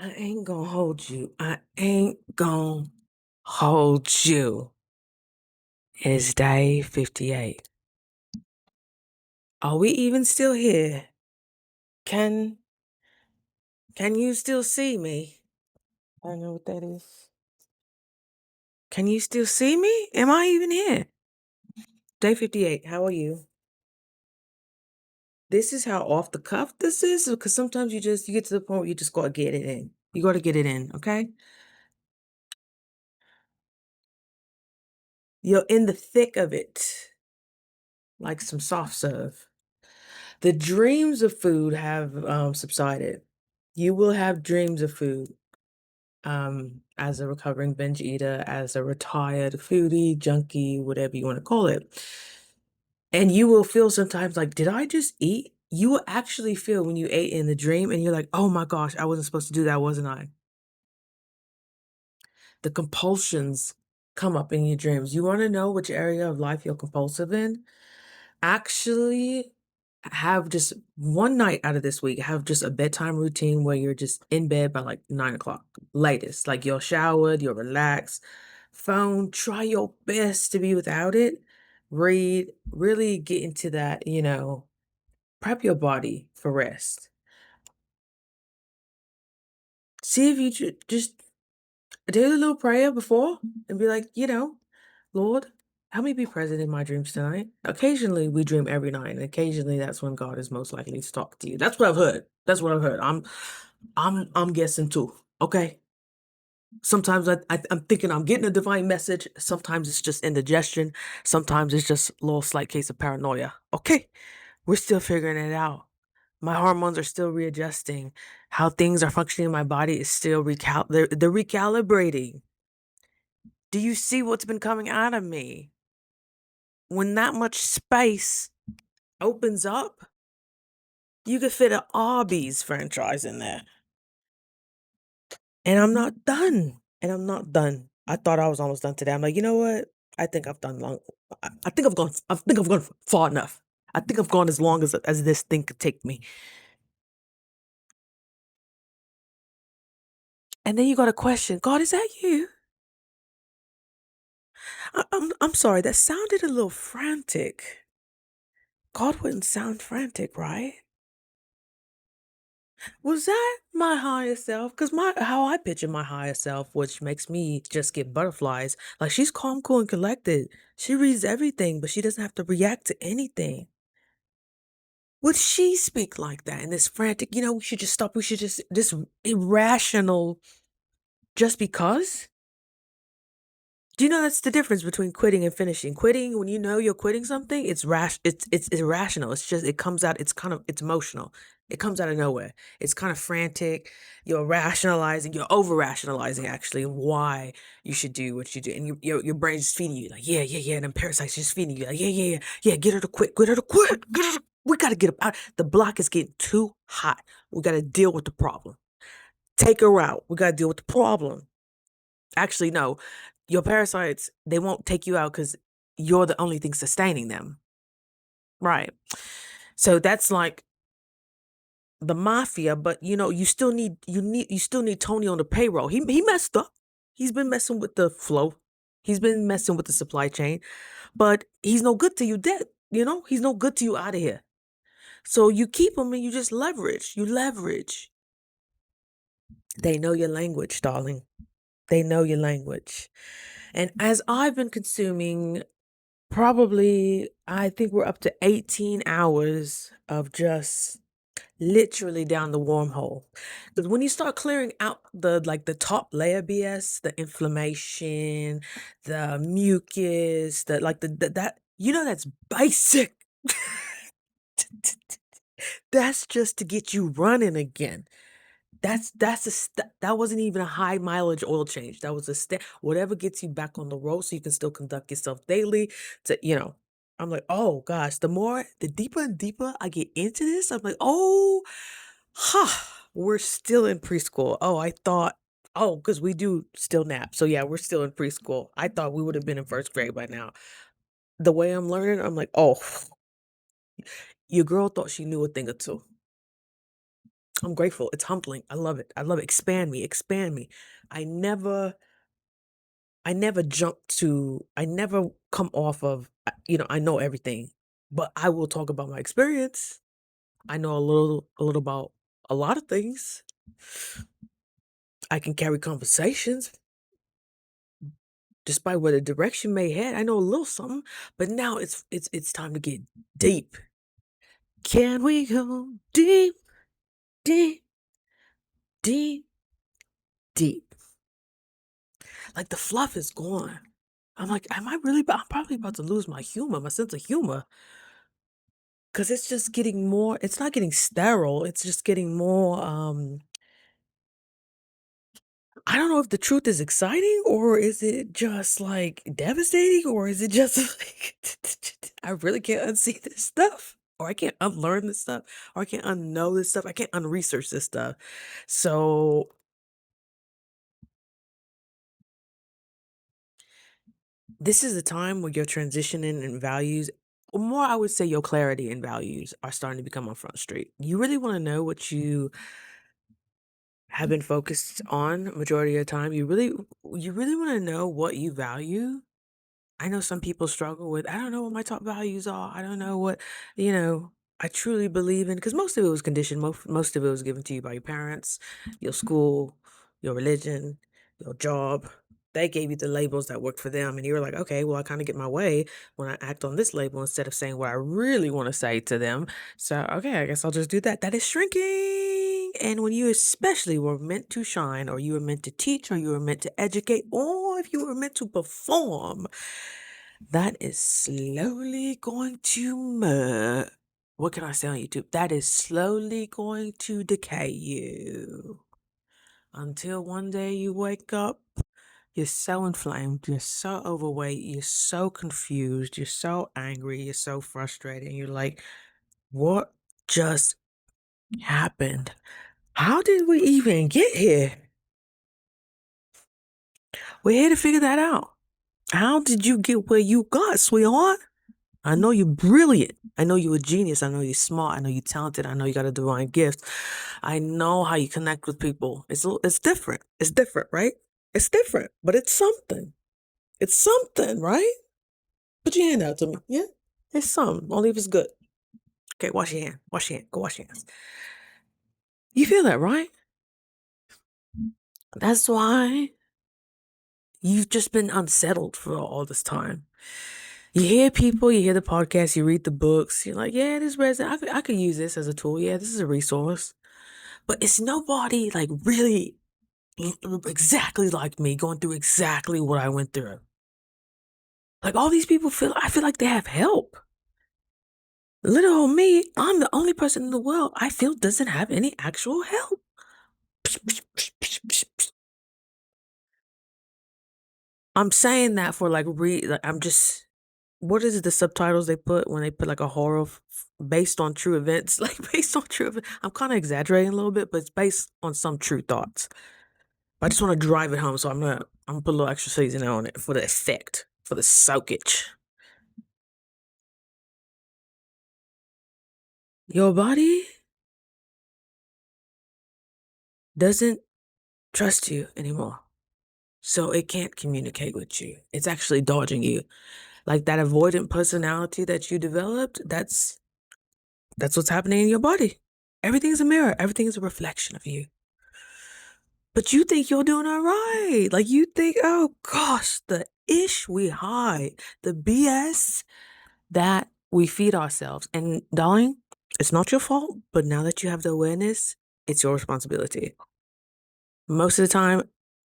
I ain't gonna hold you. I ain't gonna hold you. It's day 58. Are we even still here? Can can you still see me? I don't know what that is. Can you still see me? Am I even here? Day 58. How are you? This is how off the cuff this is because sometimes you get to the point where you just gotta get it in. You gotta get it in, okay? You're in the thick of it, like some soft serve. The dreams of food have subsided. You will have dreams of food as a recovering binge eater, as a retired foodie, junkie, whatever you want to call it. And you will feel sometimes like, did I just eat? You will actually feel when you ate in the dream and you're like, oh my gosh, I wasn't supposed to do that, wasn't I? The compulsions come up in your dreams. You want to know which area of life you're compulsive in? Actually have just one night out of this week, have just a bedtime routine where you're just in bed by like 9 o'clock latest. Like you're showered, you're relaxed. Phone, try your best to be without it. Read, really get into that, prep your body for rest. See if you just do a little prayer before and be like, Lord, help me be present in my dreams tonight. Occasionally, we dream every night, and occasionally, that's when God is most likely to talk to you. That's what I've heard. That's what I've heard. I'm guessing too. Okay. Sometimes I'm thinking I'm getting a divine message. Sometimes it's just indigestion. Sometimes it's just a little slight case of paranoia. Okay, we're still figuring it out. My hormones are still readjusting. How things are functioning in my body is still they're recalibrating. Do you see what's been coming out of me? When that much space opens up, you could fit an Arby's franchise in there. And I'm not done. And I'm not done. I thought I was almost done today. I'm like, you know what? I think I've done long. I think I've gone far enough. I think I've gone as long as this thing could take me. And then you got a question. God, is that you? I'm sorry. That sounded a little frantic. God wouldn't sound frantic, right? Was that my higher self? Because how I picture my higher self, which makes me just get butterflies. Like she's calm, cool, and collected. She reads everything, but she doesn't have to react to anything. Would she speak like that in this frantic? We should just stop. We should just this irrational. Just because? Do you know that's the difference between quitting and finishing? Quitting, when you know you're quitting something, it's irrational. It's just it comes out, it's emotional. It comes out of nowhere. It's kind of frantic. You're rationalizing, you're over rationalizing actually why you should do what you do. And your brain's just feeding you like, yeah, yeah, yeah. And then parasites just feeding you like, yeah, yeah, yeah, yeah, get her to quit, get her to quit, we gotta get up out. The block is getting too hot. We gotta deal with the problem. Take her out. We gotta deal with the problem. Actually, no. Your parasites, they won't take you out because you're the only thing sustaining them. Right. So that's like the mafia, but you still need Tony on the payroll. He messed up. He's been messing with the flow. He's been messing with the supply chain, but he's no good to you dead. He's no good to you out of here. So you keep him and you just leverage. You leverage. They know your language, darling. They know your language. And as I've been consuming probably, I think we're up to 18 hours of just literally down the wormhole. Because when you start clearing out the top layer BS, the inflammation, the mucus, that that's basic. That's just to get you running again. That wasn't even a high mileage oil change. That was whatever gets you back on the road so you can still conduct yourself daily. I'm like, oh gosh, the deeper and deeper I get into this, I'm like, we're still in preschool. Because we do still nap. So yeah, we're still in preschool. I thought we would have been in first grade by now. The way I'm learning, I'm like, oh, your girl thought she knew a thing or two. I'm grateful. It's humbling. I love it. I love it. Expand me, expand me. I never I never come off of, I know everything, but I will talk about my experience. I know a little about a lot of things. I can carry conversations despite where the direction may head. I know a little something, but now it's time to get deep. Can we go deep, deep, deep, deep? Like the fluff is gone. I'm like, I'm probably about to lose my humor, my sense of humor. Cause it's just getting more, it's not getting sterile. It's just getting more, I don't know if the truth is exciting or is it just like devastating or is it just like, I really can't unsee this stuff or I can't unlearn this stuff or I can't unknow this stuff. I can't unresearch this stuff. So this is a time where your transitioning and values, or more, I would say your clarity and values are starting to become on Front Street. You really want to know what you have been focused on majority of the time. You really want to know what you value. I know some people struggle with, I don't know what my top values are. I don't know what, you know, I truly believe in, because most of it was conditioned. Most of it was given to you by your parents, your school, your religion, your job. They gave you the labels that worked for them. And you were like, okay, well, I kind of get my way when I act on this label instead of saying what I really want to say to them. So, okay, I guess I'll just do that. That is shrinking. And when you especially were meant to shine, or you were meant to teach, or you were meant to educate, or if you were meant to perform, that is slowly going to what can I say on YouTube? That is slowly going to decay you until one day you wake up. You're so inflamed, you're so overweight, you're so confused, you're so angry, you're so frustrated, and you're like, what just happened? How did we even get here? We're here to figure that out. How did you get where you got, sweetheart? I know you're brilliant. I know you're a genius. I know you're smart. I know you're talented. I know you got a divine gift. I know how you connect with people. It's different. It's different, right? It's different, but it's something. It's something, right? Put your hand out to me. Yeah? It's something. Only if it's good. Okay, wash your hand. Wash your hand. Go wash your hands. You feel that, right? That's why you've just been unsettled for all this time. You hear people, you hear the podcast, you read the books. You're like, yeah, this resonates. I could use this as a tool. Yeah, this is a resource. But it's nobody like really exactly like me going through exactly what I went through. Like all these people I feel like they have help. Little old me, I'm the only person in the world I feel doesn't have any actual help. I'm saying that for like I'm just, what is it, the subtitles they put when they put like a horror based on true events, like based on true events. I'm kind of exaggerating a little bit, but it's based on some true thoughts. But I just want to drive it home, so I'm gonna put a little extra seasoning on it for the effect, for the soakage. Your body doesn't trust you anymore. So it can't communicate with you. It's actually dodging you. Like that avoidant personality that you developed, that's what's happening in your body. Everything's a mirror. Everything is a reflection of you. But you think you're doing all right. Like you think, oh gosh, the ish we hide, the BS that we feed ourselves. And darling, it's not your fault, but now that you have the awareness, it's your responsibility. Most of the time,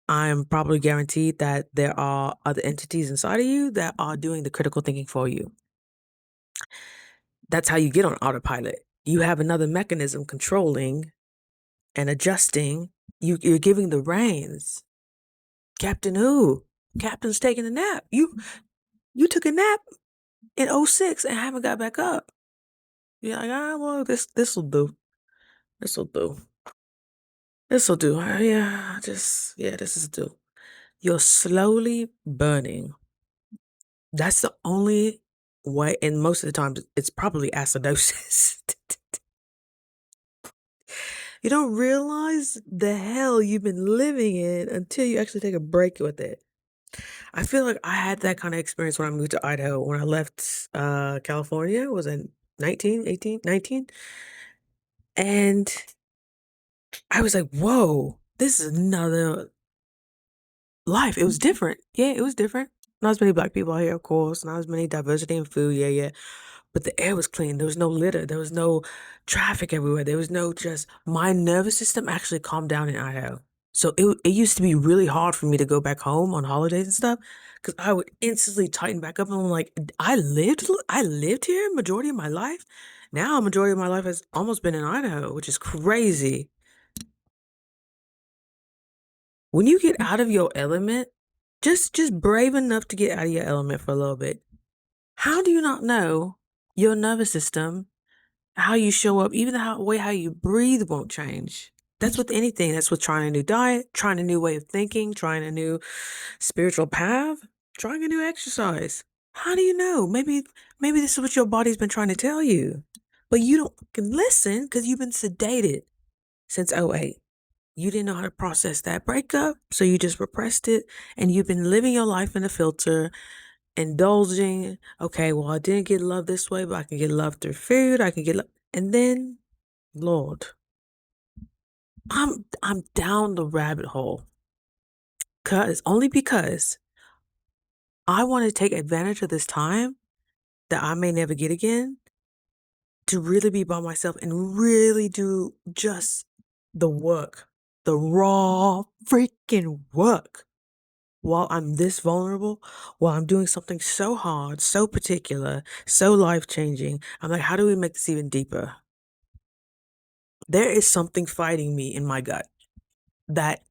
I'm probably guaranteed that there are other entities inside of you that are doing the critical thinking for you. That's how you get on autopilot. You have another mechanism controlling and adjusting. You're giving the reins. Captain who? Captain's taking a nap. You took a nap in '06 and haven't got back up. You're like, well, this'll do. This'll do. This'll do. Yeah, this is do. You're slowly burning. That's the only way, and most of the time, it's probably acidosis. You don't realize the hell you've been living in until you actually take a break with it. I feel like I had that kind of experience when I moved to Idaho. When I left California, was I 19, 18, 19? And I was like, whoa, this is another life. It was different. Yeah, it was different. Not as many black people out here, of course. Not as many diversity in food. Yeah, yeah. But the air was clean. There was no litter. There was no traffic everywhere. There was no just my nervous system actually calmed down in Idaho. So it used to be really hard for me to go back home on holidays and stuff because I would instantly tighten back up and I'm like, I lived here majority of my life. Now majority of my life has almost been in Idaho, which is crazy. When you get out of your element, just brave enough to get out of your element for a little bit. How do you not know your nervous system, how you show up, even the way how you breathe won't change? That's with anything. That's with trying a new diet, trying a new way of thinking, trying a new spiritual path, trying a new exercise. How do you know? Maybe this is what your body's been trying to tell you. But you don't can listen because you've been sedated since '08. You didn't know how to process that breakup, so you just repressed it, and you've been living your life in a filter, indulging. Okay, well, I didn't get love this way, but I can get love through food. I can get love, and then, Lord, I'm down the rabbit hole, only because I want to take advantage of this time that I may never get again to really be by myself and really do just the work, the raw freaking work while I'm this vulnerable, while I'm doing something so hard, so particular, so life changing. I'm like, how do we make this even deeper? There is something fighting me in my gut that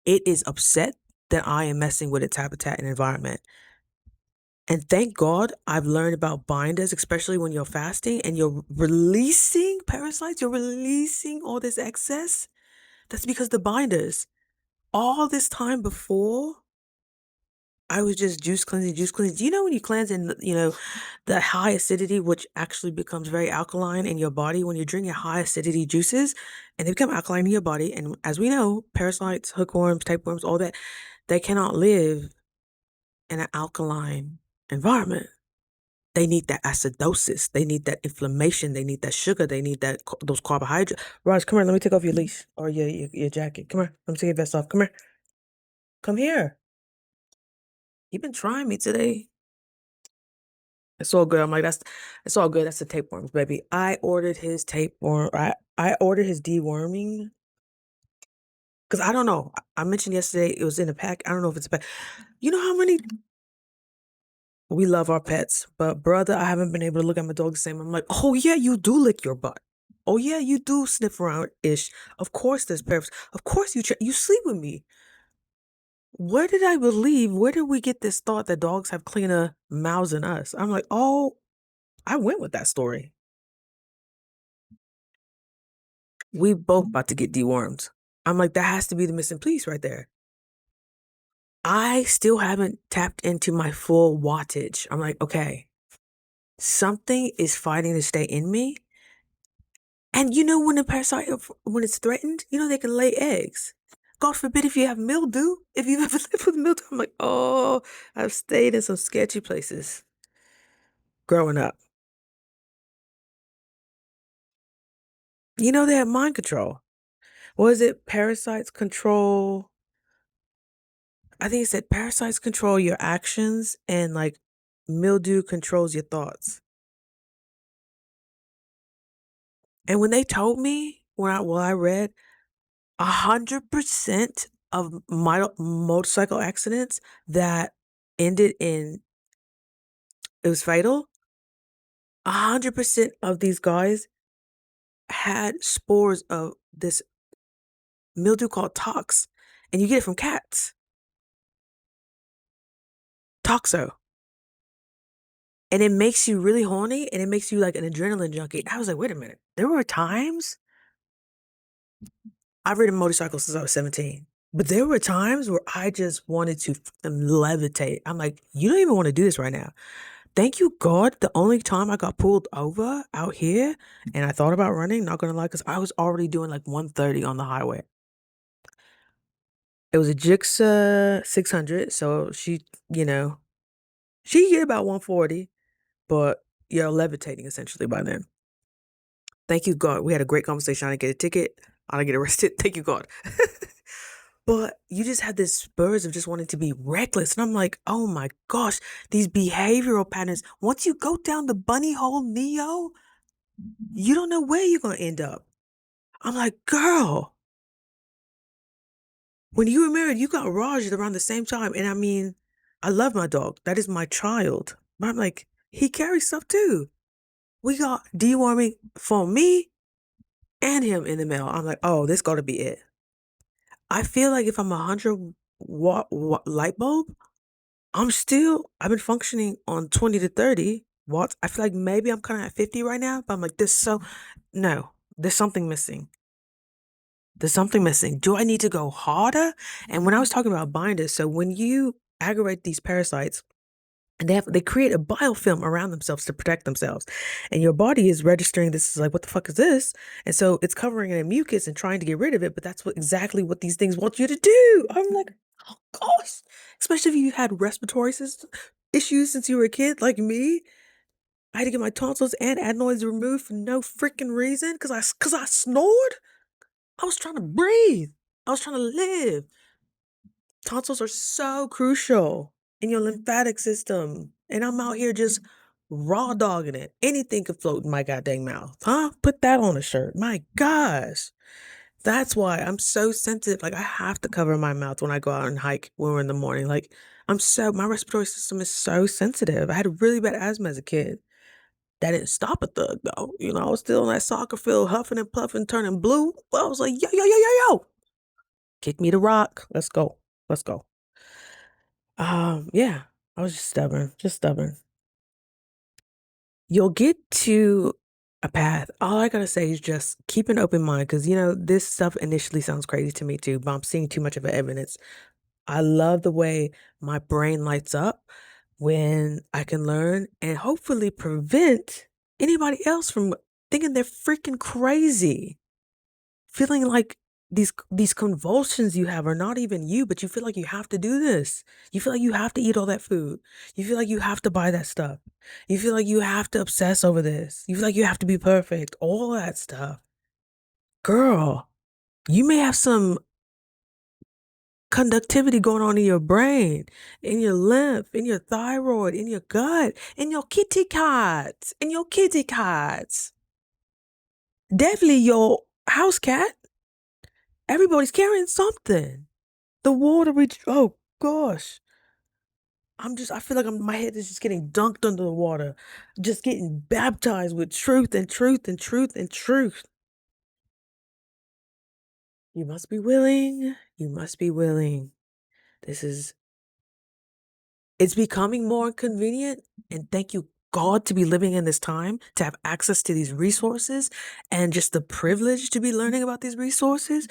it is upset that I am messing with its habitat and environment. And thank God I've learned about binders, especially when you're fasting and you're releasing parasites, you're releasing all this excess. That's because the binders, all this time before, I was just juice cleansing, juice cleansing. Do you know when you cleanse and, the high acidity, which actually becomes very alkaline in your body when you're drinking high acidity juices and they become alkaline in your body. And as we know, parasites, hookworms, tapeworms, all that, they cannot live in an alkaline environment. They need that acidosis. They need that inflammation. They need that sugar. They need those carbohydrates. Raj, come here. Let me take off your leash or your jacket. Come here. Let me take your vest off. Come here. Come here. You've been trying me today. It's all good. I'm like, it's all good. That's the tapeworms, baby. I ordered his tapeworm. I ordered his deworming because I don't know. I mentioned yesterday it was in a pack. I don't know if it's a pack. You know how many we love our pets, but brother, I haven't been able to look at my dog the same. I'm like, oh yeah, you do lick your butt. Oh yeah, you do sniff around ish. Of course, there's parrots. Of course, you sleep with me. Where did I believe? Where did we get this thought that dogs have cleaner mouths than us? I'm like, oh, I went with that story. We both about to get dewormed. I'm like, that has to be the missing piece right there. I still haven't tapped into my full wattage. I'm like, okay, something is fighting to stay in me. And when a parasite, when it's threatened, they can lay eggs. God forbid if you have mildew, if you've ever lived with mildew, I'm like, oh, I've stayed in some sketchy places growing up. They have mind control. Was it parasites control? I think it said parasites control your actions and like mildew controls your thoughts. And when they told me, I read 100% of my motorcycle accidents that ended in it was fatal. 100% of these guys had spores of this mildew called tox, and you get it from cats. Toxo. And it makes you really horny and it makes you like an adrenaline junkie. I was like, wait a minute. There were times I've ridden motorcycles since I was 17. But there were times where I just wanted to levitate. I'm like, you don't even want to do this right now. Thank you, God. The only time I got pulled over out here and I thought about running, not gonna lie, because I was already doing like 130 on the highway. It was a Jixa 600, so you know, she get about 140, but you're levitating essentially by then. Thank you, God. We had a great conversation. I didn't get a ticket. I didn't get arrested. Thank you, God. But you just had this spurs of just wanting to be reckless. And I'm like, oh my gosh, these behavioral patterns. Once you go down the bunny hole, Neo, you don't know where you're going to end up. I'm like, girl, when you were married, you got Raj around the same time. And I mean, I love my dog. That is my child. But I'm like, he carries stuff too. We got deworming for me and him in the mail. I'm like, oh, this got to be it. I feel like if I'm a 100 watt light bulb, I've been functioning on 20 to 30 watts. I feel like maybe I'm kind of at 50 right now, but I'm like, no, there's something missing. There's something missing. Do I need to go harder? And when I was talking about binders, so when you aggravate these parasites, and they create a biofilm around themselves to protect themselves. And your body is registering this is like, what the fuck is this? And so it's covering it in mucus and trying to get rid of it, but that's exactly what these things want you to do. I'm like, oh gosh. Especially if you had respiratory system issues since you were a kid, like me. I had to get my tonsils and adenoids removed for no freaking reason because I snored. I was trying to breathe. I was trying to live. Tonsils are so crucial in your lymphatic system. And I'm out here just raw dogging it. Anything could float in my goddamn mouth. Huh? Put that on a shirt. My gosh. That's why I'm so sensitive. Like I have to cover my mouth when I go out and hike when we're in the morning. Like my respiratory system is so sensitive. I had really bad asthma as a kid. That didn't stop a thug though. I was still in that soccer field, huffing and puffing, turning blue. But I was like, yo, yo, yo, yo, yo. Kick me to rock. Let's go. Let's go. Yeah, I was just stubborn, just stubborn. You'll get to a path. All I gotta say is just keep an open mind because, this stuff initially sounds crazy to me too, but I'm seeing too much of an evidence. I love the way my brain lights up when I can learn and hopefully prevent anybody else from thinking they're freaking crazy. Feeling like these convulsions you have are not even you, but you feel like you have to do this. You feel like you have to eat all that food. You feel like you have to buy that stuff. You feel like you have to obsess over this. You feel like you have to be perfect. All that stuff. Girl, you may have some conductivity going on in your brain, in your lymph, in your thyroid, in your gut, in your kitty cats, in your kitty cats. Definitely your house cat. Everybody's carrying something. The water oh gosh. I feel like my head is just getting dunked under the water, just getting baptized with truth and truth and truth and truth. You must be willing. You must be willing. This is, it's becoming more convenient. And thank you, God, to be living in this time, to have access to these resources and just the privilege to be learning about these resources.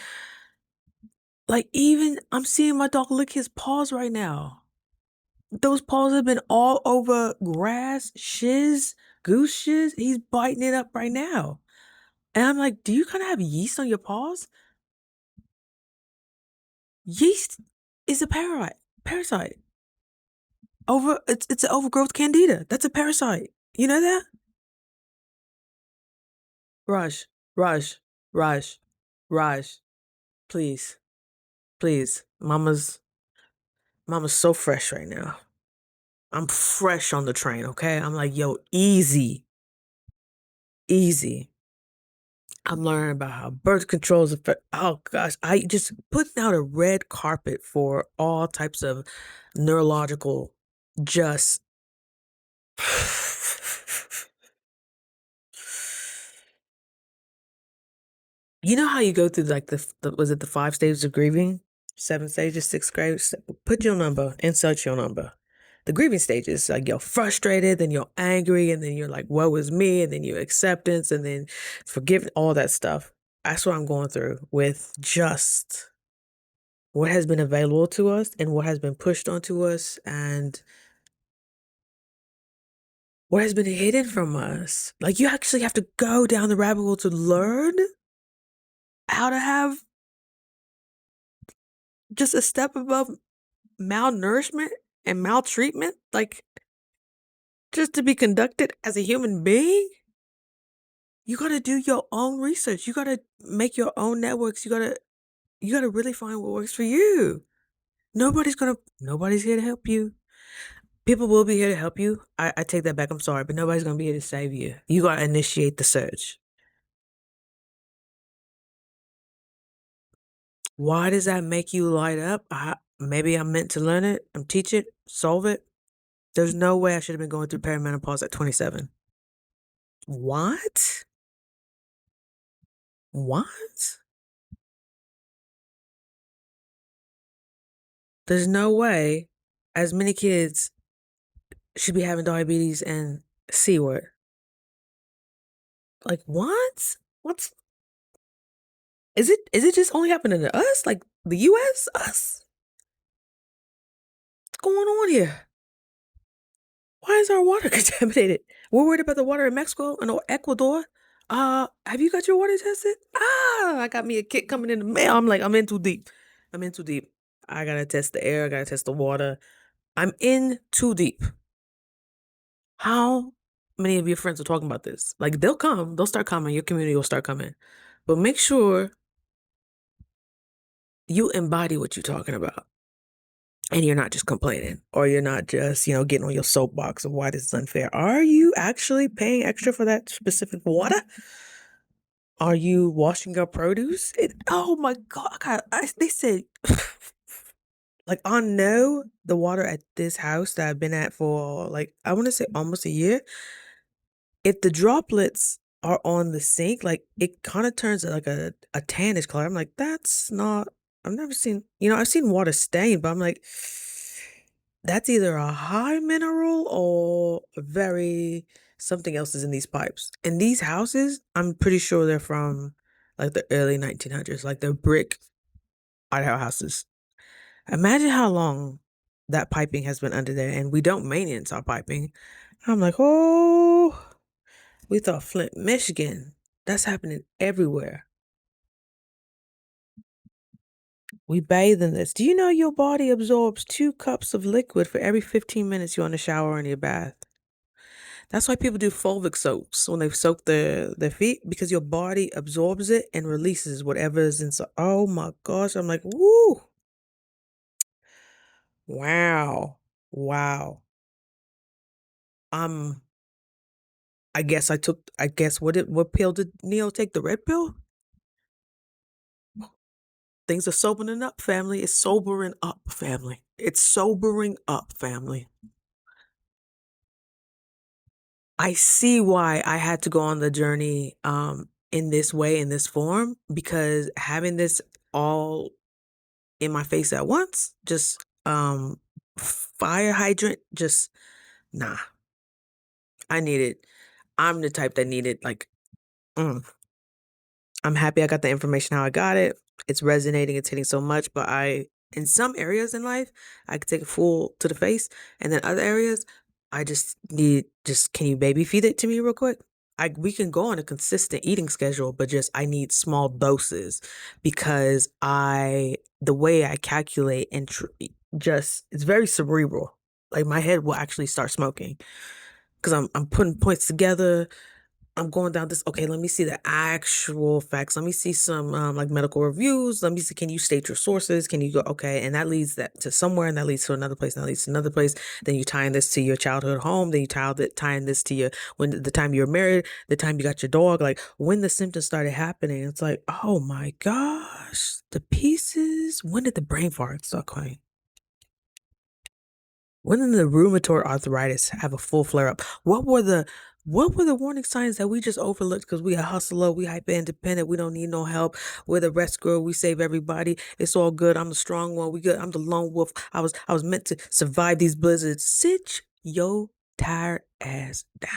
Like, even I'm seeing my dog lick his paws right now. Those paws have been all over grass, goose shiz. He's biting it up right now. And I'm like, do you kind of have yeast on your paws? Yeast is a parasite. It's an overgrowth candida. That's a parasite. You know that? Raj, Raj, Raj, Raj, please, please. Mama's so fresh right now. I'm fresh on the train, okay? I'm like, yo, easy, easy. I'm learning about how birth controls affect. Oh gosh, I just putting out a red carpet for all types of neurological just. You know how you go through like was it the 5 stages of grieving? 7 stages, 6 stages. Put your number, insert your number. The grieving stages, like you're frustrated, then you're angry, and then you're like, woe is me, and then you're acceptance, and then forgiveness, all that stuff. That's what I'm going through with just what has been available to us and what has been pushed onto us. And what has been hidden from us. Like you actually have to go down the rabbit hole to learn how to have just a step above malnourishment and maltreatment, like just to be conducted as a human being. You gotta do your own research. You gotta make your own networks. You gotta really find what works for you. Nobody's here to help you. People will be here to help you. I take that back. I'm sorry, but nobody's gonna be here to save you. You gotta initiate the search. Why does that make you light up? Maybe I'm meant to learn it. I'm teach it, solve it. There's no way I should have been going through perimenopause at 27. What? What? There's no way as many kids should be having diabetes and C word. Like what? What's is it just only happening to us? Like the US? Us? What's going on here? Why is our water contaminated? We're worried about the water in Mexico and Ecuador. Have you got your water tested? I got me a kit coming in the mail. I'm like, I'm in too deep. I'm in too deep. I gotta test the air. I gotta test the water. I'm in too deep. How many of your friends are talking about this? Like, they'll come. They'll start coming. Your community will start coming. But make sure you embody what you're talking about. And you're not just complaining, or you're not just, getting on your soapbox of why this is unfair. Are you actually paying extra for that specific water? Are you washing your produce? Oh my God. They said, like, I know the water at this house that I've been at for, like, I want to say almost a year. If the droplets are on the sink, like, it kind of turns like a tannish color. I'm like, that's not, I've never seen, I've seen water stain, but I'm like, that's either a high mineral or a very something else is in these pipes. And these houses, I'm pretty sure they're from like the early 1900s, like they're brick houses. Imagine how long that piping has been under there, and we don't maintenance our piping. I'm like, oh, we thought Flint, Michigan. That's happening everywhere. We bathe in this. Do you know your body absorbs 2 cups of liquid for every 15 minutes you're in the shower or in your bath? That's why people do fulvic soaks when they soak their feet, because your body absorbs it and releases whatever is inside. Oh my gosh. I'm like, woo. Wow. Wow. Um, I guess what pill did Neo take? The red pill? Things are sobering up, family. It's sobering up, family. It's sobering up, family. I see why I had to go on the journey in this way, in this form, because having this all in my face at once, just fire hydrant, just nah. I need it. I'm the type that need it. Like, mm. I'm happy I got the information how I got it. It's resonating, it's hitting so much, but in some areas in life, I could take it full to the face, and then other areas, I just need, can you baby feed it to me real quick? We can go on a consistent eating schedule, but I need small doses, because the way I calculate and it's very cerebral. Like my head will actually start smoking because I'm putting points together. I'm going down this. Okay, let me see the actual facts. Let me see some like medical reviews. Let me see. Can you state your sources? Can you go? Okay, and that leads that to somewhere, and that leads to another place, and that leads to another place. Then you tying this to your childhood home. Then you tying this to when the time you were married, the time you got your dog. Like when the symptoms started happening, it's like, oh my gosh, the pieces. When did the brain fart start coming? When did the rheumatoid arthritis have a full flare up? What were the warning signs that we just overlooked because we a hustler, we hyper independent, we don't need no help. We're the rescuer, we save everybody. It's all good. I'm the strong one. We good. I'm the lone wolf. I was meant to survive these blizzards. Sit your tired ass down.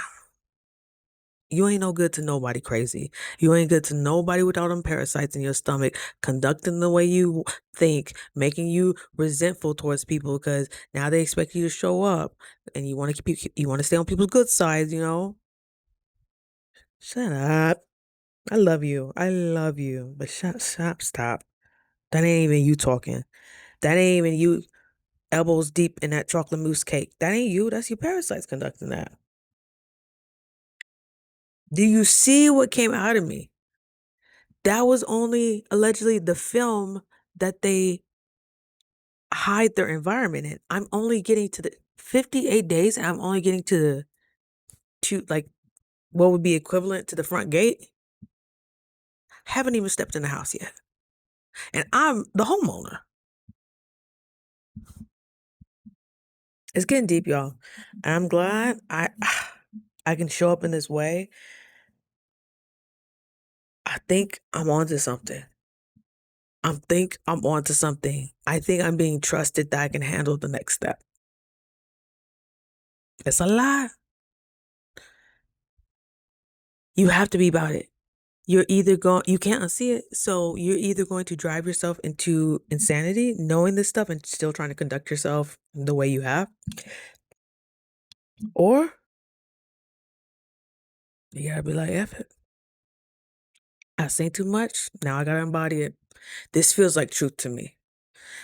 You ain't no good to nobody crazy. You ain't good to nobody without them parasites in your stomach, conducting the way you think, making you resentful towards people because now they expect you to show up and you want to you want to stay on people's good sides, you know? Shut up. I love you. I love you. But stop. That ain't even you talking. That ain't even you elbows deep in that chocolate mousse cake. That ain't you. That's your parasites conducting that. Do you see what came out of me? That was only allegedly the film that they hide their environment in. I'm only getting to the 58 days and I'm only getting to the like what would be equivalent to the front gate. Haven't even stepped in the house yet. And I'm the homeowner. It's getting deep, y'all. And I'm glad I can show up in this way. I think I'm onto something. I think I'm onto something. I think I'm being trusted that I can handle the next step. It's a lot. You have to be about it. You're either going, you can't unsee it. So you're either going to drive yourself into insanity, knowing this stuff and still trying to conduct yourself the way you have, or you gotta be like, F it. I've seen too much. Now I gotta embody it. This feels like truth to me.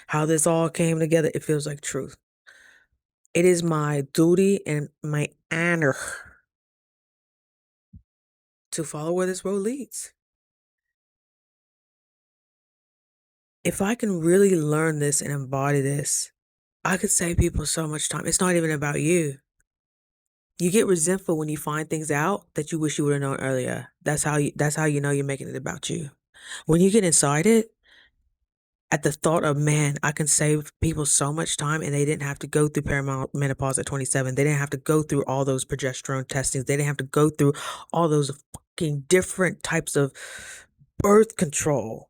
How this all came together, it feels like truth. It is my duty and my honor to follow where this road leads. If I can really learn this and embody this, I could save people so much time. It's not even about you. You get resentful when you find things out that you wish you would have known earlier. That's how you know you're making it about you. When you get inside it, at the thought of, man, I can save people so much time and they didn't have to go through perimenopause at 27. They didn't have to go through all those progesterone testings. They didn't have to go through all those fucking different types of birth control.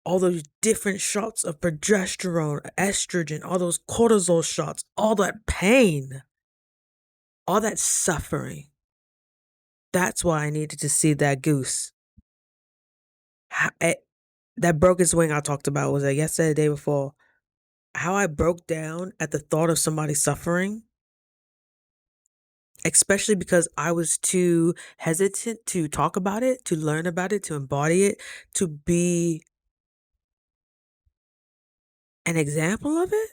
All those different shots of progesterone, estrogen, all those cortisol shots, all that pain, all that suffering. That's why I needed to see that goose. That broken swing I talked about, was that yesterday, the day before? How I broke down at the thought of somebody suffering, especially because I was too hesitant to talk about it, to learn about it, to embody it, to be an example of it.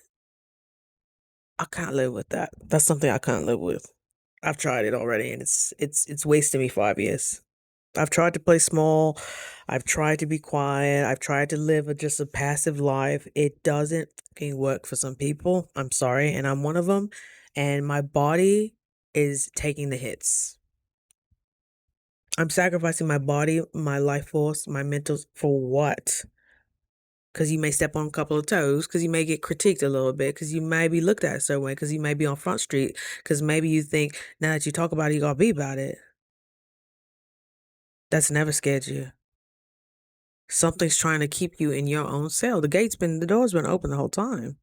I can't live with that. That's something I can't live with. I've tried it already and it's wasted me 5 years. I've tried to play small. I've tried to be quiet. I've tried to live just a passive life. It doesn't fucking work for some people. I'm sorry, and I'm one of them. And my body is taking the hits. I'm sacrificing my body, my life force, my mental for what? Because you may step on a couple of toes, because you may get critiqued a little bit, because you may be looked at a certain way, because you may be on Front Street, because maybe you think now that you talk about it, you gotta be about it. That's never scared you. Something's trying to keep you in your own cell. The door's been open the whole time.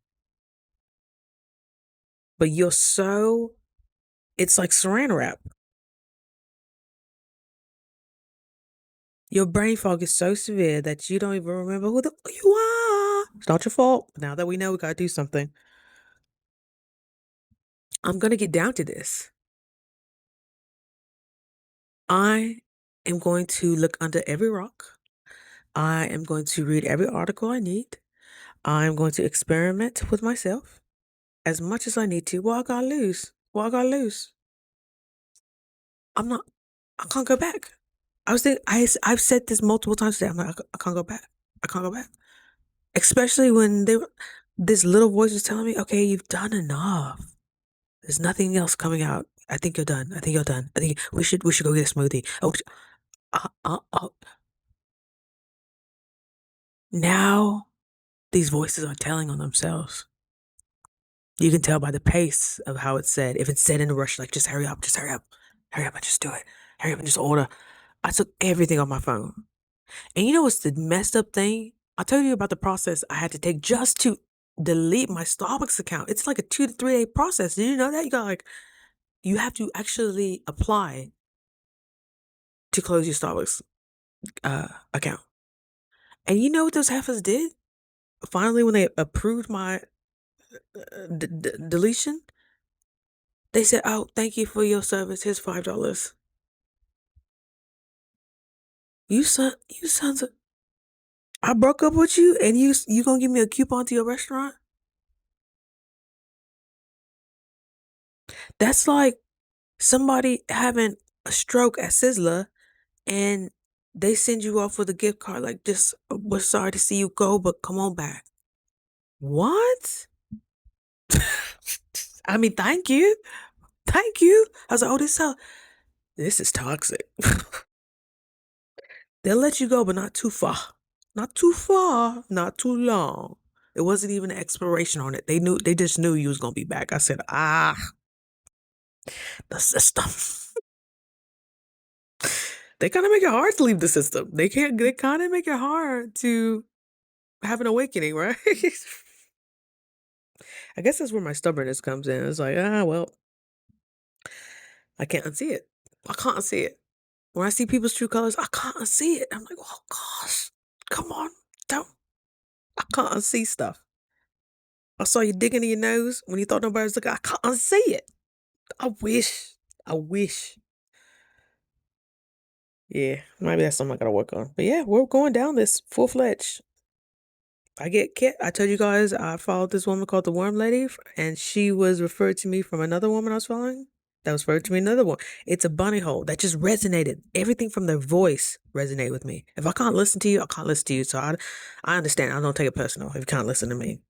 But it's like saran wrap. Your brain fog is so severe that you don't even remember who you are. It's not your fault. Now that we know, we gotta do something. I'm gonna get down to this. I am going to look under every rock. I am going to read every article I need. I'm going to experiment with myself as much as I need to. What I gotta lose? What I gotta lose? I'm not, I can't go back. I've said this multiple times today. I'm like, I can't go back. I can't go back. Especially when this little voice was telling me, okay, you've done enough. There's nothing else coming out. I think you're done. I think you're done. I think we should go get a smoothie. Oh, uh. Now these voices are telling on themselves. You can tell by the pace of how it's said. If it's said in a rush, like just hurry up, hurry up and just do it. Hurry up and just order. I took everything off my phone. And you know what's the messed up thing? I'll tell you about the process I had to take just to delete my Starbucks account. It's like a 2 to 3 day process. Did you know that? You have to actually apply to close your Starbucks account. And you know what those heifers did? Finally, when they approved my deletion, they said, "Oh, thank you for your service. Here's $5." You sons of. I broke up with you, and you gonna give me a coupon to your restaurant? That's like somebody having a stroke at Sizzler, and they send you off with a gift card like, "Just we're sorry to see you go, but come on back." What? I mean, thank you, thank you. I was like, "Oh, this is toxic." They'll let you go, but not too far. Not too far, not too long. It wasn't even an expiration on it. They just knew you was gonna be back. I said, the system. They kind of make it hard to leave the system. They kind of make it hard to have an awakening, right? I guess that's where my stubbornness comes in. It's like, well, I can't unsee it. I can't see it. When I see people's true colors, I can't unsee it. I'm like, oh gosh, come on, don't. I can't unsee stuff. I saw you digging in your nose when you thought nobody was looking. I can't unsee it. I wish. I wish. Yeah, maybe that's something I gotta work on. But yeah, we're going down this full fledged. I told you guys I followed this woman called the Worm Lady, and she was referred to me from another woman I was following. That was referred to me another one. It's a bunny hole that just resonated. Everything from their voice resonated with me. If I can't listen to you, I can't listen to you. So I understand. I don't take it personal if you can't listen to me.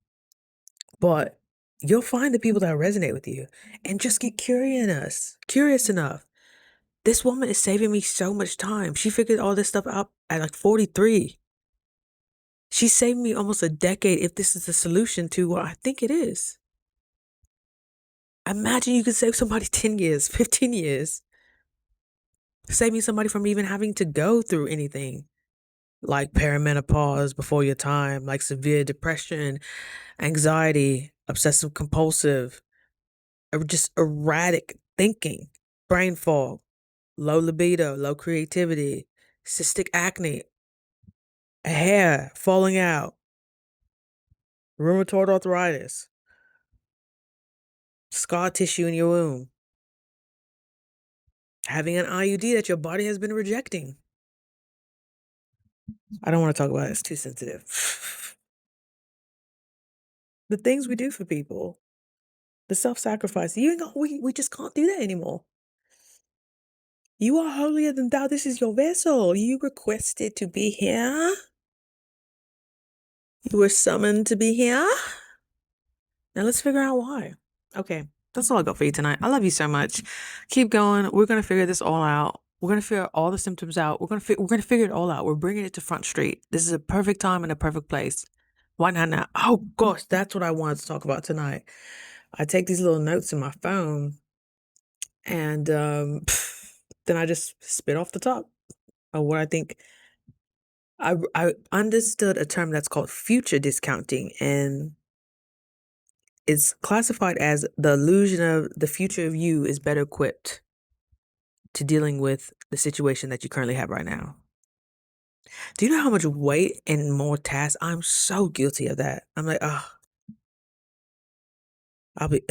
But you'll find the people that resonate with you, and just get curious enough. This woman is saving me so much time. She figured all this stuff out at like 43. She saved me almost a decade if this is the solution to what I think it is. Imagine you could save somebody 10 years, 15 years, saving somebody from even having to go through anything like perimenopause before your time, like severe depression, anxiety, obsessive compulsive, or just erratic thinking, brain fog, low libido, low creativity, cystic acne, hair falling out, rheumatoid arthritis, scar tissue in your womb, having an IUD that your body has been rejecting. I don't want to talk about it. It's too sensitive. The things we do for people, the self-sacrifice. We just can't do that anymore. You are holier than thou. This is your vessel. You requested to be here. You were summoned to be here. Now let's figure out why. Okay, that's all I got for you tonight. I love you so much. Keep going. We're gonna figure this all out. We're gonna figure all the symptoms out. We're gonna figure it all out. We're bringing it to Front Street. This is a perfect time and a perfect place. Why not now? Oh gosh, that's what I wanted to talk about tonight. I take these little notes in my phone, and then I just spit off the top of what I think. I understood a term that's called future discounting, and it's classified as the illusion of the future of you is better equipped to dealing with the situation that you currently have right now. Do you know how much weight and more tasks? I'm so guilty of that. I'm like, oh, I'll be,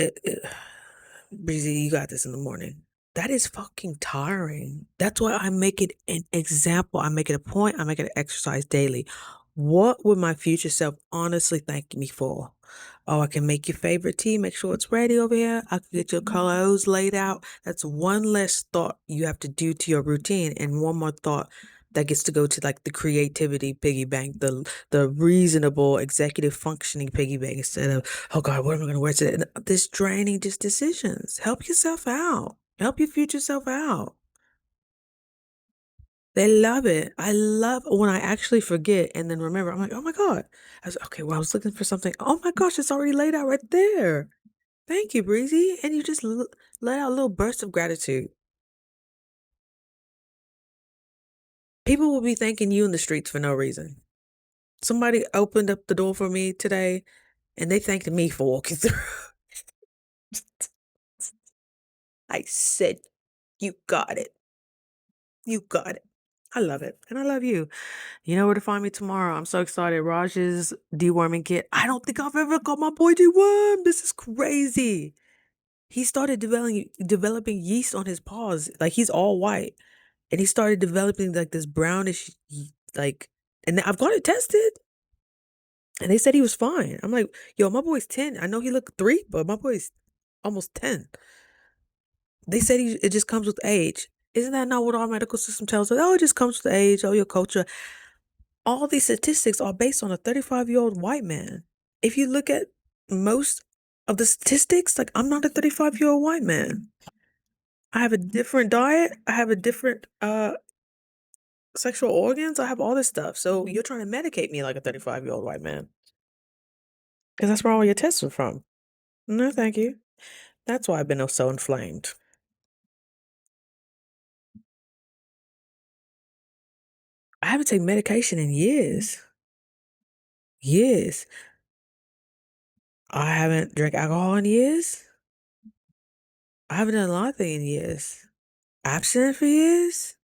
Breezy, you got this in the morning. That is fucking tiring. That's why I make it an example. I make it a point. I make it an exercise daily. What would my future self honestly thank me for? Oh, I can make your favorite tea. Make sure it's ready over here. I can get your clothes laid out. That's one less thought you have to do to your routine, and one more thought that gets to go to like the creativity piggy bank, the reasonable executive functioning piggy bank, instead of, oh God, what am I going to wear today? This draining just decisions. Help yourself out. Help your future self out. They love it. I love when I actually forget and then remember. I'm like, oh my God. Okay, well, I was looking for something. Oh my gosh, it's already laid out right there. Thank you, Breezy. And you just let out a little burst of gratitude. People will be thanking you in the streets for no reason. Somebody opened up the door for me today and they thanked me for walking through. I said, you got it. You got it. I love it. And I love you. You know where to find me tomorrow. I'm so excited. Raj's deworming kit. I don't think I've ever got my boy dewormed. This is crazy. He started developing yeast on his paws. Like he's all white. And he started developing like this brownish like and I've got it tested. And they said he was fine. I'm like, yo, my boy's 10. I know he looked 3, but my boy's almost 10. They said it just comes with age. Isn't that not what our medical system tells us? Oh, it just comes with age. Oh, your culture. All these statistics are based on a 35-year-old white man. If you look at most of the statistics, like I'm not a 35-year-old white man. I have a different diet. I have a different sexual organs. I have all this stuff. So you're trying to medicate me like a 35-year-old white man. Because that's where all your tests are from. No, thank you. That's why I've been so inflamed. I haven't taken medication in years. Years. I haven't drank alcohol in years. I haven't done a lot of things in years. Abstinent for years?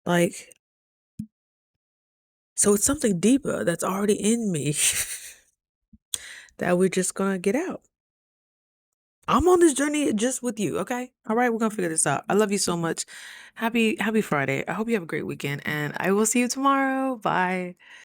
Like, so it's something deeper that's already in me that we're just gonna get out. I'm on this journey just with you, okay? All right, we're gonna figure this out. I love you so much. Happy Friday. I hope you have a great weekend, and I will see you tomorrow. Bye.